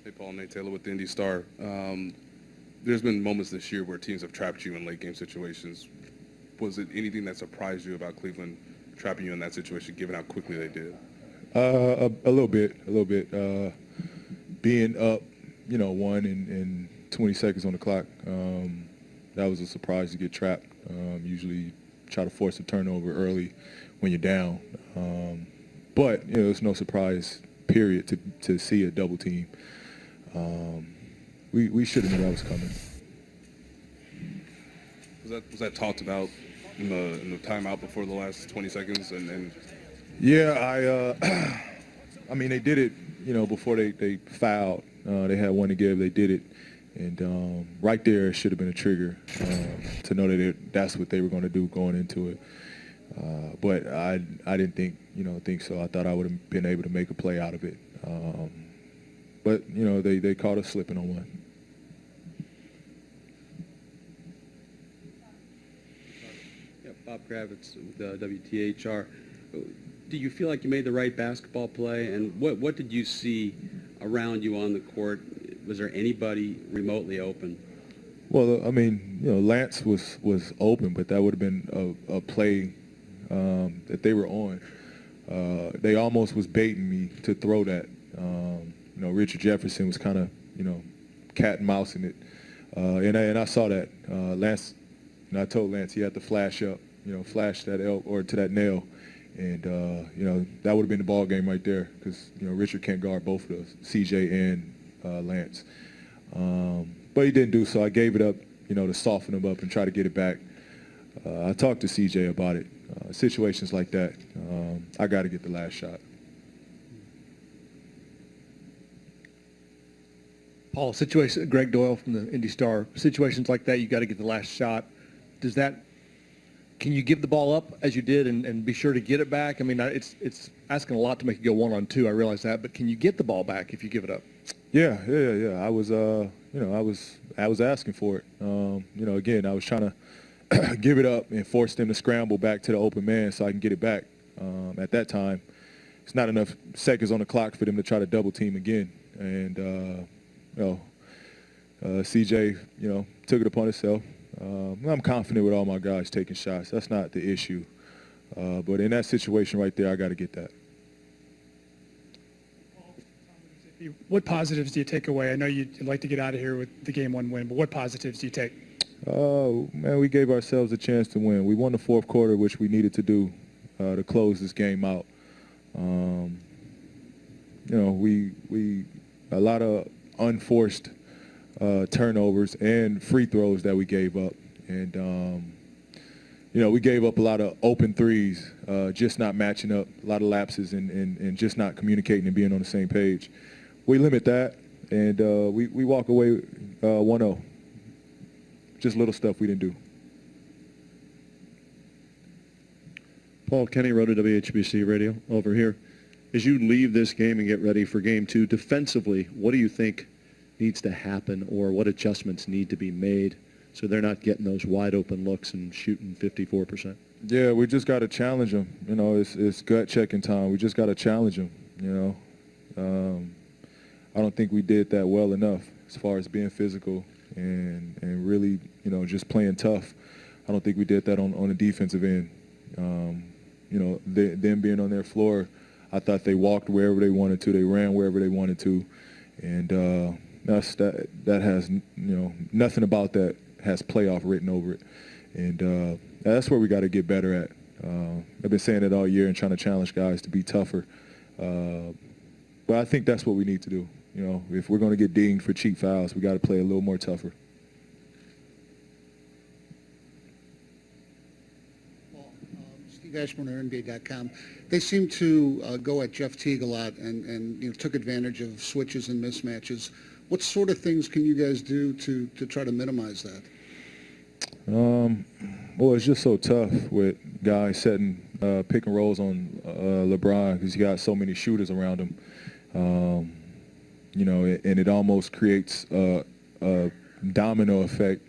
Hey, Paul, Nate Taylor with the Indy Star. There's been moments this year where teams have trapped you in late game situations. Was it anything that surprised you about Cleveland trapping you in that situation, given how quickly they did? A little bit. Being up, one and 20 seconds on the clock, that was a surprise to get trapped. Usually try to force a turnover early when you're down. But, it's no surprise, period, to see a double team. We should have known that was coming. Was that talked about in the timeout before the last 20 seconds? Yeah, I mean, they did it, before they fouled. They had one to give. They did it. And right there, it should have been a trigger to know that that's what they were going to do going into it. But I didn't think so. I thought I would have been able to make a play out of it. But, they caught us slipping on one. Yeah, Bob Kravitz with WTHR. Do you feel like you made the right basketball play? And what did you see around you on the court? Was there anybody remotely open? Well, I mean, Lance was open, but that would have been a play that they were on. They almost was baiting me to throw that. Richard Jefferson was kind of, cat and mousing it. And I saw that. Lance, and I told Lance he had to flash up, flash that elk or to that nail. And, that would have been the ball game right there because, Richard can't guard both of those, CJ and Lance. But he didn't do so. I gave it up, to soften him up and try to get it back. I talked to CJ about it. Situations like that, I got to get the last shot. Paul, Greg Doyle from the Indy Star. Situations like that, you got to get the last shot. Can you give the ball up as you did and be sure to get it back? I mean, it's asking a lot to make it go 1-on-2. I realize that, but can you get the ball back if you give it up? Yeah. I was, I was asking for it. Again, I was trying to give it up and force them to scramble back to the open man so I can get it back. At that time, it's not enough seconds on the clock for them to try to double team again. And CJ, took it upon himself. I'm confident with all my guys taking shots. That's not the issue. But in that situation right there, I got to get that. What positives do you take away? I know you'd like to get out of here with the game 1 win, but what positives do you take? Oh, man, we gave ourselves a chance to win. We won the fourth quarter, which we needed to do to close this game out. We a lot of unforced turnovers and free throws that we gave up. And, we gave up a lot of open threes, just not matching up, a lot of lapses and just not communicating and being on the same page. We limit that, and we walk away 1-0. Just little stuff we didn't do. Paul, Kenny Rhoda, WHBC Radio, over here. As you leave this game and get ready for Game 2, defensively, what do you think needs to happen or what adjustments need to be made so they're not getting those wide open looks and shooting 54%? Yeah, we just got to challenge them. It's gut checking time. We just got to challenge them, I don't think we did that well enough as far as being physical and really, just playing tough. I don't think we did that on the defensive end. Them being on their floor, I thought they walked wherever they wanted to. They ran wherever they wanted to. And that has, nothing about that has playoff written over it. And that's where we got to get better at. I've been saying it all year and trying to challenge guys to be tougher. But I think that's what we need to do. If we're going to get dinged for cheap fouls, we got to play a little more tougher. Steve Ashburn of NBA.com. They seem to go at Jeff Teague a lot and took advantage of switches and mismatches. What sort of things can you guys do to try to minimize that? Well, it's just so tough with guys setting pick and rolls on LeBron because he got so many shooters around him. And it almost creates a domino effect,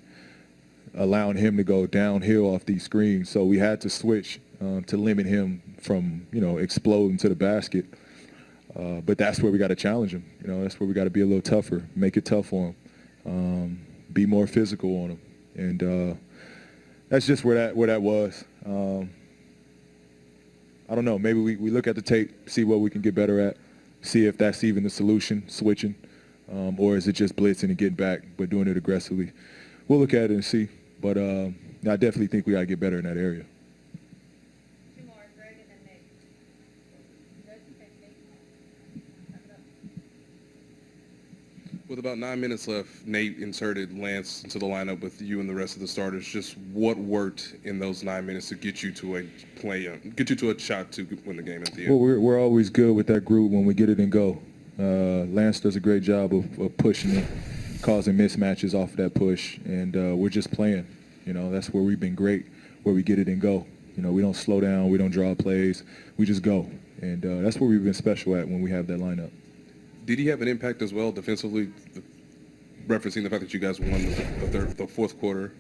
allowing him to go downhill off these screens. So we had to switch to limit him from, exploding to the basket. But that's where we got to challenge them. You know, that's where we got to be a little tougher, make it tough for them, be more physical on them, and that's just where that was. I don't know. Maybe we look at the tape, see what we can get better at, see if that's even the solution, switching, or is it just blitzing and getting back, but doing it aggressively. We'll look at it and see. But I definitely think we got to get better in that area. Two more, Greg and then Nate. Greg, okay, Nate. Wrap it up. With about 9 minutes left, Nate inserted Lance into the lineup with you and the rest of the starters. Just what worked in those 9 minutes to get you to a shot to win the game at the end? Well, we're always good with that group when we get it and go. Lance does a great job of pushing it, causing mismatches off of that push, and we're just playing. You know, that's where we've been great, where we get it and go. You know, we don't slow down, we don't draw plays, we just go. And that's where we've been special at when we have that lineup. Did he have an impact as well defensively, referencing the fact that you guys won the fourth quarter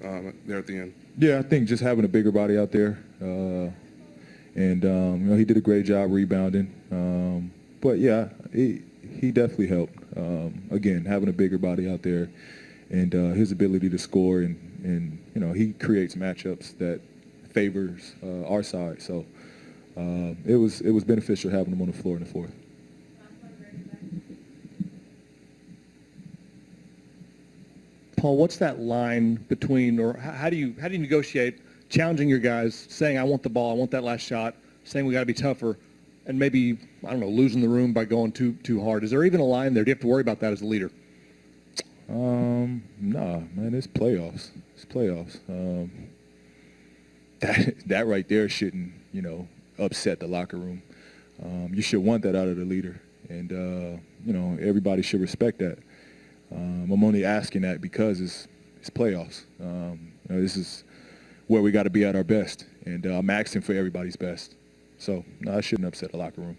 there at the end? Yeah, I think just having a bigger body out there, and you know, he did a great job rebounding. But yeah, he definitely helped. Again, having a bigger body out there, and his ability to score, and you know, he creates matchups that favors our side. So it was beneficial having him on the floor in the fourth. Paul, what's that line between, or how do you negotiate challenging your guys, saying I want the ball, I want that last shot, saying we got to be tougher, and maybe, I don't know, losing the room by going too hard? Is there even a line there? Do you have to worry about that as a leader? Nah, man, it's playoffs. It's playoffs. That right there shouldn't, you know, upset the locker room. You should want that out of the leader, and you know, everybody should respect that. I'm only asking that because it's playoffs. You know, this is where we got to be at our best, and I'm asking for everybody's best. So, no, it shouldn't upset the locker room.